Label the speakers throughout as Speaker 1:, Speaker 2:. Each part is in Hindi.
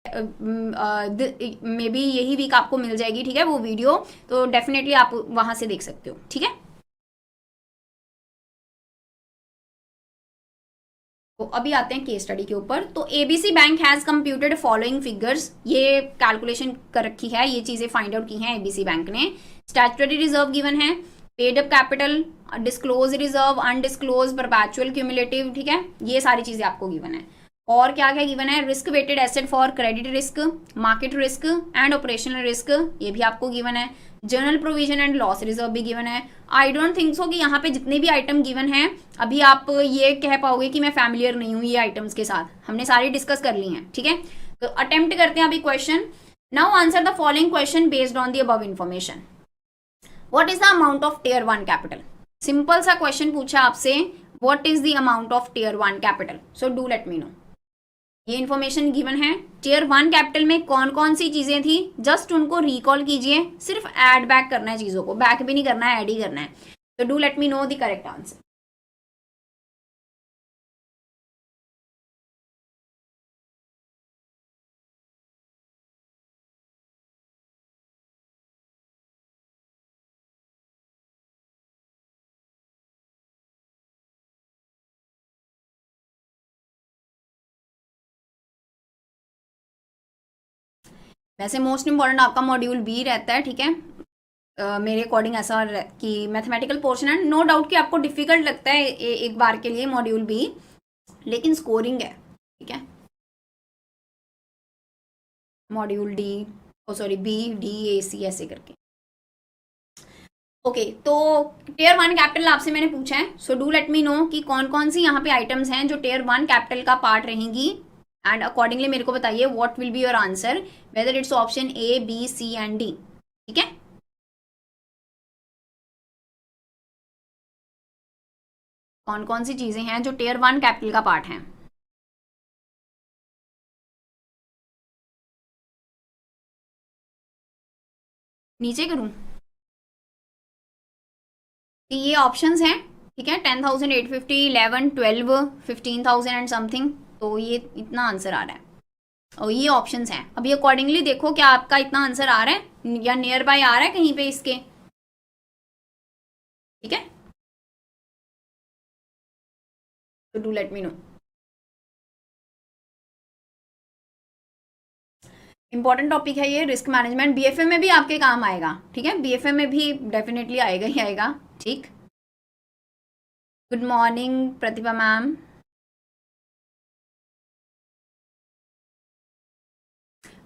Speaker 1: मे बी यही वीक आपको मिल जाएगी, ठीक है, वो वीडियो, तो डेफिनेटली आप वहां से देख सकते हो, ठीक है। तो अभी आते हैं केस स्टडी के ऊपर। तो ABC bank has computed following figures, ये कैलकुलेशन कर रखी है, ये चीजें फाइंड आउट की हैं एबीसी बैंक ने। स्टैट्यूटरी रिजर्व गिवन है, paid up capital, disclose reserve, undisclosed, perpetual cumulative, ठीक है, ये सारी चीजें आपको गिवन है। और क्या क्या गिवन है, risk weighted asset for credit risk, market risk and operational risk, ये भी आपको गिवन है। General provision and loss reserve भी गिवन है। आई डोंट थिंक सो कि यहाँ पे जितने भी आइटम गिवन हैं अभी आप ये कह पाओगे कि मैं फैमिलियर नहीं हूँ ये आइटम्स के साथ, हमने सारी डिस्कस कर ली हैं, ठीक है। तो अटेम्प्ट करते हैं अभी question. Now answer the following question based on the above information. What is the amount of tier 1 capital? Simple सा क्वेश्चन पूछा आपसे, what is the amount of tier 1 capital? So do let me know. ये इन्फॉर्मेशन गिवन है। टियर 1 कैपिटल में कौन कौन सी चीजें थी, जस्ट उनको रिकॉल कीजिए, सिर्फ ऐड बैक करना है चीजों को, बैक भी नहीं करना है, ऐड ही करना है। तो do let me know the correct answer. वैसे मोस्ट इंपॉर्टेंट आपका मॉड्यूल बी रहता है, ठीक है। मेरे अकॉर्डिंग ऐसा कि मैथमेटिकल पोर्शन है, नो डाउट कि आपको डिफिकल्ट लगता है एक बार के लिए मॉड्यूल बी, लेकिन स्कोरिंग है, ठीक है। Module D, oh sorry B D A C ऐसे करके। ओके तो टियर 1 कैपिटल आपसे मैंने पूछा है, so do let me know कि कौन कौन सी यहाँ पे आइटम्स हैं जो टियर 1 कैपिटल का पार्ट रहेंगी, एंड अकॉर्डिंगली मेरे को बताइए what will be your answer, whether it's option A B C and D, ठीक है। कौन कौन सी चीजें हैं जो टियर 1 कैपिटल का पार्ट हैं? नीचे करूं? तो ये ऑप्शंस हैं, ठीक है, 10,000, 850, 11, 12, 15,000 एंड समथिंग, तो ये इतना आंसर आ रहा है और ये ऑप्शंस हैं। अभी अकॉर्डिंगली देखो क्या आपका इतना आंसर आ रहा है या नियर बाय आ रहा है कहीं पे इसके, ठीक है। तो do let me no. Important topic है ये, रिस्क मैनेजमेंट, बीएफए में भी आपके काम आएगा, ठीक है, बीएफए में भी डेफिनेटली आएगा ही आएगा, ठीक। गुड मॉर्निंग प्रतिभा मैम।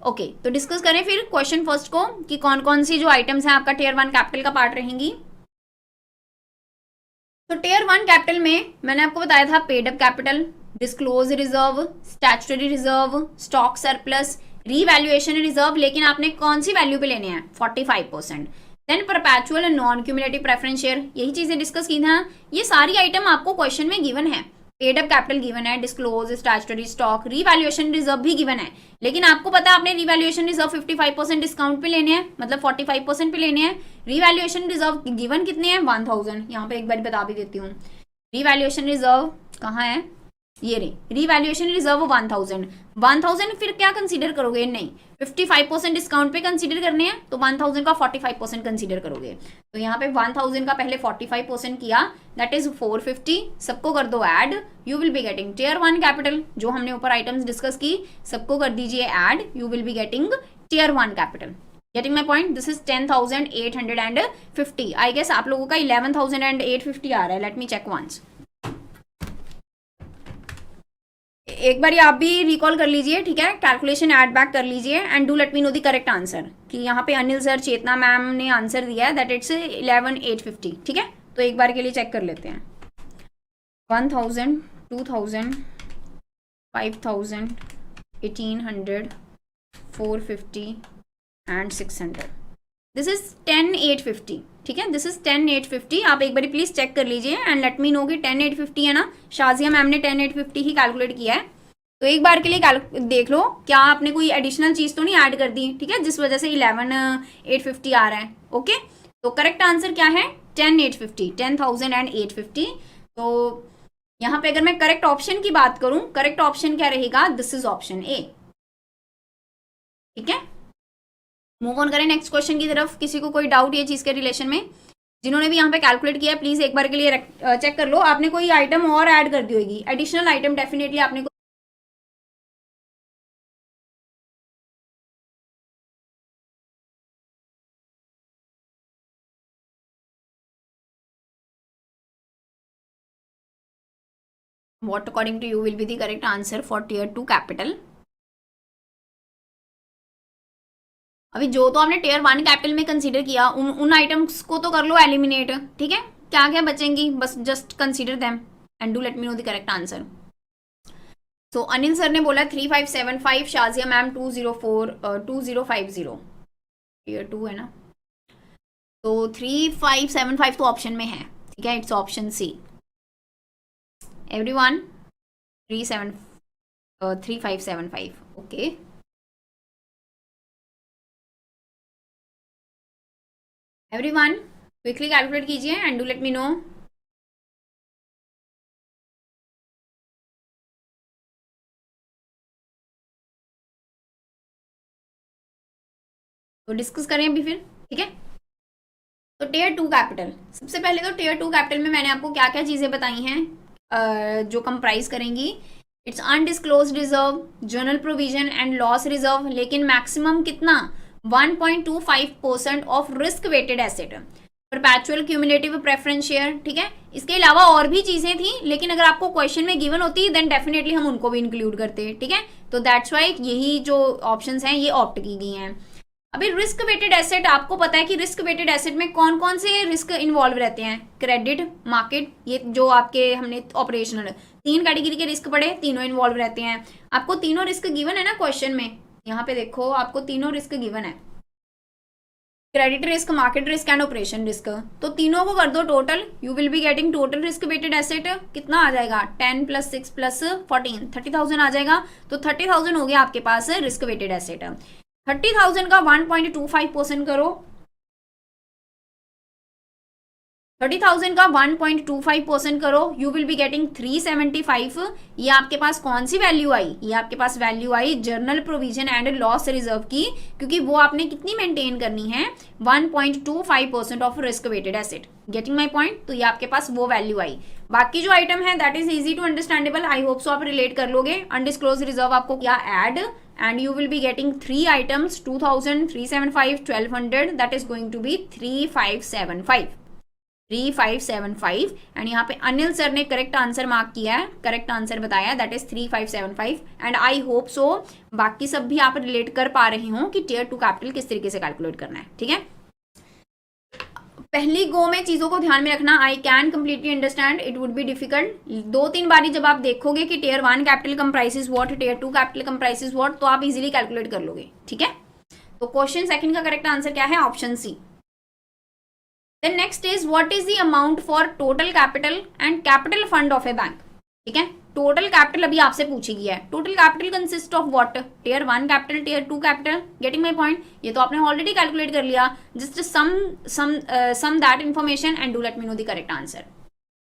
Speaker 1: ओके तो डिस्कस करें फिर क्वेश्चन फर्स्ट को कि कौन कौन सी जो आइटम्स हैं आपका टियर 1 कैपिटल का पार्ट रहेंगी। तो टियर 1 कैपिटल में मैंने आपको बताया था paid up capital, disclose reserve, statutory reserve, stock surplus, revaluation reserve, लेकिन आपने कौन सी वैल्यू पे लेने हैं, 45%। Then perpetual non cumulative preference share, यही चीजें डिस्कस की था। ये सारी आइटम आपको क्वेश्चन में गिवन है, पेड अप कैपिटल गिवन है, disclose, statutory, stock, revaluation reserve भी गिवन है, लेकिन आपको पता है आपने रीवैल्यूएशन रिजर्व 55% डिस्काउंट पे लेने हैं, मतलब 45% पे लेने हैं। रीवैल्यूएशन रिजर्व गिवन कितने हैं, 1000, यहाँ पे एक बार बता भी देती हूँ। रीवैल्यूएशन रिजर्व कहाँ है, ये रे, रीवैल्यूएशन रिजर्व 1000 फिर क्या कंसीडर करोगे, नहीं 55% डिस्काउंट पे कंसीडर करने हैं, तो 1000 का 45% कंसीडर करोगे। तो यहाँ पे 1000 का पहले 45% किया, दैट इज 450, सबको कर दो add, you will be getting tier 1 capital, जो हमने ऊपर आइटम्स डिस्कस की सबको कर दीजिए add, you will be getting tier 1 capital. Getting my point, this is 10,850। I guess आप लोगों का 11,850 आ रहा है, लेट मी चेक वंस। एक बार आप भी रिकॉल कर लीजिए, ठीक है, कैलकुलेशन ऐड बैक कर लीजिए and do let me know the correct answer, कि यहाँ पे अनिल सर, चेतना मैम ने आंसर दिया है दैट इट्स 11,850, ठीक है। तो एक बार के लिए चेक कर लेते हैं, 1000, 2000, 5000, 1800, 450 एंड 600, दिस इज 10,850, ठीक है, दिस इज 10,850। आप एक बार प्लीज चेक कर लीजिए एंड लेट मी नो कि 10,850 है ना, शाजिया मैम ने 10,850 ही कैलकुलेट किया है। तो एक बार के लिए देख लो क्या आपने कोई एडिशनल चीज तो नहीं ऐड कर दी, ठीक है, जिस वजह से 11,850 आ रहा है। ओके तो करेक्ट आंसर क्या है, 10,850, 10,850। तो यहाँ पे अगर मैं करेक्ट ऑप्शन की बात करूं, करेक्ट ऑप्शन क्या रहेगा, दिस इज ऑप्शन ए। ठीक है, मूव ऑन करें नेक्स्ट क्वेश्चन की तरफ। किसी को कोई डाउट ये चीज के रिलेशन में? जिन्होंने भी यहाँ पे कैलकुलेट किया प्लीज एक बार के लिए चेक कर लो। आपने कोई आइटम और ऐड कर दी होगी, एडिशनल आइटम डेफिनेटली आपने what according to you will be the correct answer for tier 2 capital? अभी जो तो आपने टियर 1 कैपिटल में कंसीडर किया उन आइटम्स को तो कर लो एलिमिनेट, ठीक है। क्या क्या बचेंगी, बस just consider them and do let me know the correct answer. तो अनिल सर ने बोला 3575, शाजिया मैम 204 2050, टियर 2 है ना, तो 3575 तो ऑप्शन में है, ठीक है, it's option C. Everyone 3575, okay. Everyone quickly calculate कीजिए and do let me know. तो डिस्कस करें अभी फिर, ठीक है। तो टियर 2 कैपिटल, सबसे पहले तो टियर 2 कैपिटल में मैंने आपको क्या क्या चीजें बताई हैं जो कंप्राइज करेंगी। It's undisclosed reserve, general provision and loss reserve, लेकिन मैक्सिमम कितना 1.25% of risk weighted asset, perpetual cumulative preference share, ठीक है। इसके अलावा और भी चीजें थी, लेकिन अगर आपको क्वेश्चन में गिवन होती देन डेफिनेटली हम उनको भी इंक्लूड करते, ठीक है। तो दैट्स वाई यही जो ऑप्शंस हैं ये ऑप्ट की गई हैं। अभी रिस्क वेटेड एसेट, आपको पता है कि रिस्क वेटेड एसेट में कौन कौन से रिस्क इन्वॉल्व रहते हैं, क्रेडिट, मार्केट, ये जो आपके हमने ऑपरेशनल 3 कैटेगरी के रिस्क पढ़े, तीनों इन्वॉल्व रहते हैं। आपको तीनों रिस्क गिवन है ना क्वेश्चन में, यहाँ पे देखो आपको तीनों रिस्क गिवन है, credit risk, market risk and operation risk. तो तीनों को कर दो total, you will be getting total risk weighted asset कितना आ जाएगा 10 + 6 + 14 30,000 आ जाएगा। तो 30,000 हो गया आपके पास रिस्क वेटेड एसेट। 30,000 का 1.25% करो, 30,000 का 1.25% करो, यू विल बी गेटिंग 375। ये आपके पास कौन सी वैल्यू आई, ये आपके पास वैल्यू आई general provision and loss reserve की, क्योंकि वो आपने कितनी मेंटेन करनी है 1.25% of risk weighted asset. Getting my point? तो ये आपके पास वो वैल्यू आई। बाकी जो आइटम है that is easy to understandable, I hope so आप रिलेट कर लोगे। अनडिस्क्लोज रिजर्व आपको क्या add, and you will be getting 3 items 2000 375 1200, that is going to be 3575 and यहाँ पे अनिल सर ने करेक्ट आंसर मार्क किया है, करेक्ट आंसर बताया, that is 3575 and I hope सो बाकी सब भी आप रिलेट कर पा रहे हो कि टियर 2 कैपिटल किस तरीके से कैलकुलेट करना है, ठीक है। पहली गो में चीजों को ध्यान में रखना, I can completely understand it would be difficult. 2-3 बारी जब आप देखोगे कि tier 1 capital comprises what, tier 2 capital comprises what, तो आप इजीली कैलकुलेट कर लोगे, ठीक है। तो क्वेश्चन सेकंड का करेक्ट आंसर क्या है, option C. Then next is what is the amount for total capital and capital fund of a bank, ठीक है। टोटल कैपिटल अभी आपसे पूछी गई है, total capital consist of what, tier 1 capital, tier 2 capital. Getting my point? ये तो आपने ऑलरेडी कैलकुलेट कर लिया, just sum that information and do let me know the correct answer.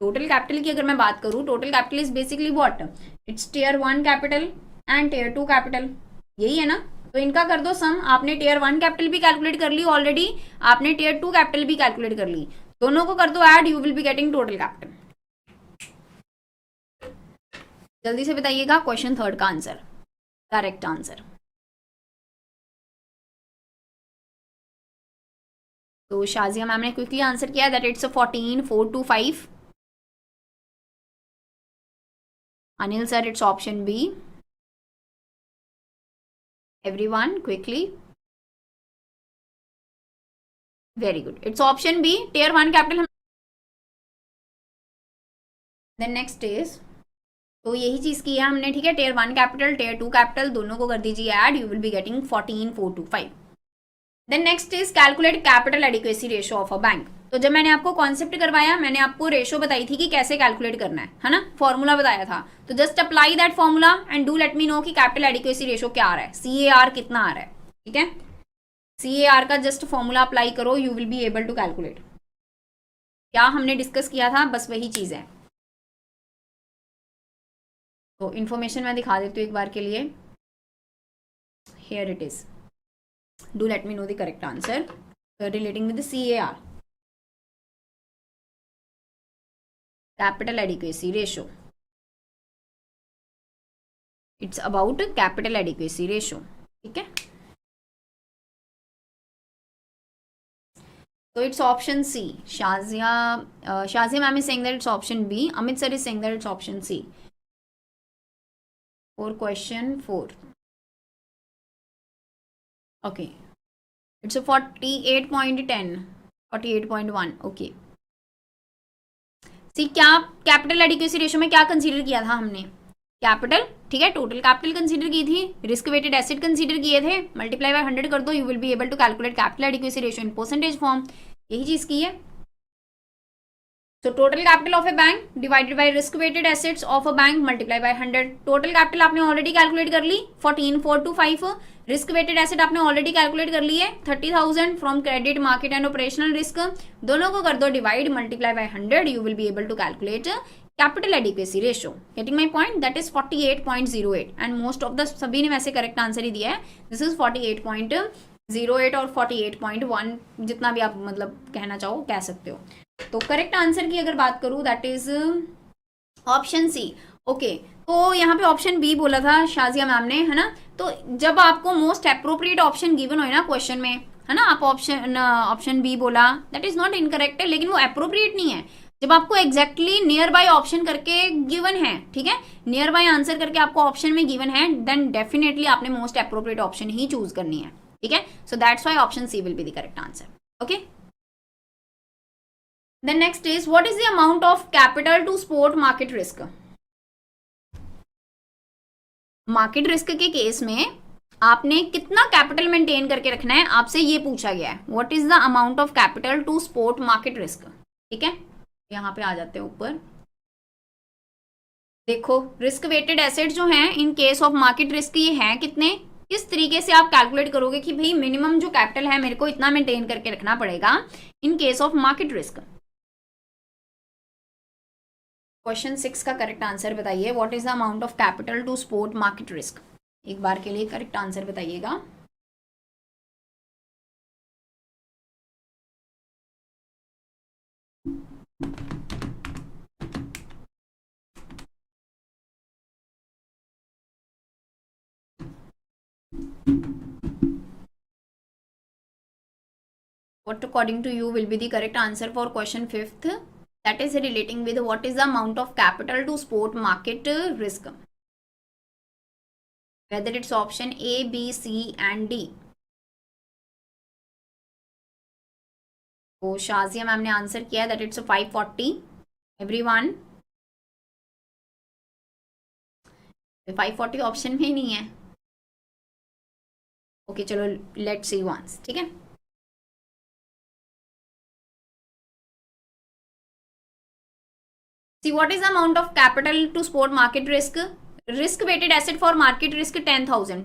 Speaker 1: Total capital की अगर मैं बात करूं, total capital is basically what, it's tier 1 capital and tier 2 capital, यही है ना। तो इनका कर दो सम, आपने टियर 1 कैपिटल भी कैलकुलेट कर ली ऑलरेडी, आपने टियर 2 कैपिटल भी कैलकुलेट कर ली, दोनों को कर दो add, you will be getting total capital. जल्दी से बताइएगा क्वेश्चन थर्ड का आंसर, करेक्ट आंसर। तो शाजिया मैम ने क्विकली आंसर किया that it's 14,425। Anil sir it's option B. Everyone quickly, very good, it's option B, tier 1 capital. Then next is, तो यही चीज की है हमने, ठीक है। टियर 1 कैपिटल, टियर 2 कैपिटल, दोनों को कर दीजिए add, you will be getting 14,425। Then next is calculate capital adequacy ratio of a bank. तो जब मैंने आपको कॉन्सेप्ट करवाया, मैंने आपको रेशियो बताई थी कि कैसे कैलकुलेट करना है ना, फॉर्मूला बताया था। तो just apply that formula and do let me know कि कैपिटल एडिक्वेसी रेशियो क्या आ रहा है, CAR कितना आ रहा है, ठीक है। CAR का जस्ट फॉर्मूला अप्लाई करो, you will be able to calculate. क्या हमने डिस्कस किया था, बस वही चीज है। तो इन्फॉर्मेशन मैं दिखा देती हूँ एक बार के लिए, here it is. Do let me know the correct answer relating with the CAR, capital adequacy ratio. It's about capital adequacy ratio. ठीक है, so it's option C. Shazia ma'am is saying that it's option B. Amit sir is saying that it's option C for question 4. Okay, it's a 48.10, 48.1. Okay, सी क्या कैपिटल एडिक्वेसी रेशियो में क्या कंसीडर किया था हमने? कैपिटल, ठीक है, टोटल कैपिटल कंसीडर की थी, रिस्क वेटेड एसेट कंसीडर किए थे, मल्टीप्लाई बाय 100 कर दो, you will be able to calculate capital adequacy ratio in percentage form. यही चीज की है. So total capital of a bank divided by risk weighted assets of a bank multiply by 100. Total capital आपने ऑलरेडी कैलकुलेट कर ली 14,425. रिस्क वेटेड एसेट आपने ऑलरेडी कैलकुलेट कर ली है 30,000 from credit, market and operational risk. दोनों को कर दो divide, multiply by 100, you will be able to calculate capital adequacy ratio. Getting my point? That is 48.08 and most of the सभी ने वैसे करेक्ट आंसर ही दिया है. दिस इज 48.08 और 48.1, जितना भी आप मतलब कहना चाहो कह सकते हो. तो करेक्ट आंसर की अगर बात करूं that is option C. Okay, तो यहाँ पे ऑप्शन बी बोला था शाजिया मैम ने, है ना. तो जब आपको मोस्ट अप्रोप्रिएट ऑप्शन गिवन हो ना क्वेश्चन में, है ना, आप ऑप्शन बी बोला, दैट इज नॉट इनकरेक्ट है, लेकिन वो अप्रोप्रिएट नहीं है. जब आपको एग्जैक्टली नियर बाय ऑप्शन करके गिवन है, ठीक है, नियर बाय आंसर करके आपको ऑप्शन में गिवन है, देन डेफिनेटली आपने मोस्ट अप्रोप्रिएट ऑप्शन ही चूज करनी है. ठीक है, so that's why option C will be the correct answer. Okay, then next is what is the amount of capital to support market risk. Market risk के केस में आपने कितना कैपिटल मेंटेन करके रखना है, आपसे ये पूछा गया है. What is the amount of capital to support market risk. ठीक है, यहां पे आ जाते हैं ऊपर. देखो, रिस्क वेटेड एसेट जो हैं इन केस ऑफ मार्केट रिस्क ये हैं कितने, किस तरीके से आप कैलकुलेट करोगे कि भाई मिनिमम जो कैपिटल है मेरे को इतना मेंटेन करके रखना पड़ेगा in case of market risk. Question 6 का करेक्ट आंसर बताइए. What is the amount of capital to support market risk. एक बार के लिए करेक्ट आंसर बताइएगा. What according to you will be the correct answer for question 5th? That is relating with what is the amount of capital to support market risk. Whether it's option A, B, C and D. तो शाजिया मैम ने आंसर किया दैट इट्स 540. एवरीवन 540 ऑप्शन में ही नहीं है. ओके, चलो लेट्स सी वंस. ठीक है, see what is the amount of capital to support market risk. risk weighted asset for market risk 10,000.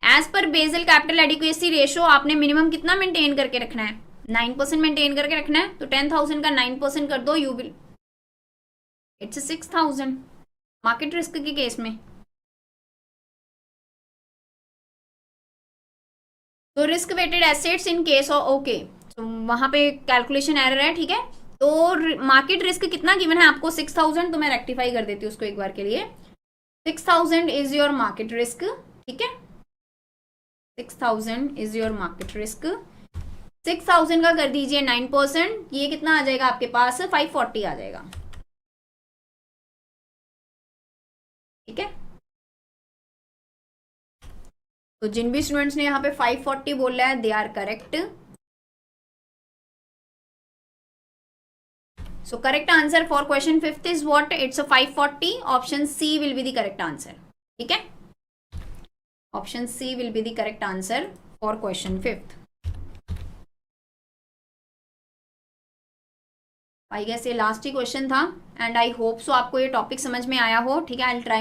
Speaker 1: As per Basel capital adequacy ratio आपने मिनिमम कितना मेंटेन करके रखना है, 9% मेंटेन करके रखना है. तो 10,000 का 9% कर दो, you will it's 6,000 market risk के केस में. तो risk weighted assets in case of, okay, तो वहां पे कैलकुलेशन एरर है. ठीक है, तो मार्केट रिस्क कितना गिवन है आपको 6,000. तो मैं रेक्टिफाई कर देती हूँ उसको एक बार के लिए. 6,000 इज योर मार्केट रिस्क. ठीक है, 6,000 इज योर मार्केट रिस्क. 6,000 का कर दीजिए 9%, ये कितना आ जाएगा आपके पास 540 आ जाएगा. ठीक है, तो जिन भी स्टूडेंट्स ने यहाँ पे 540 बोला है they are correct. So correct answer for question 5th is what? It's a 540. Option C will be the correct answer. ठीक है, option C will be the correct answer for question 5th. I guess ये लास्ट ही क्वेश्चन था एंड आई होप सो आपको ये टॉपिक समझ में आया हो. ठीक है, आई विल ट्राई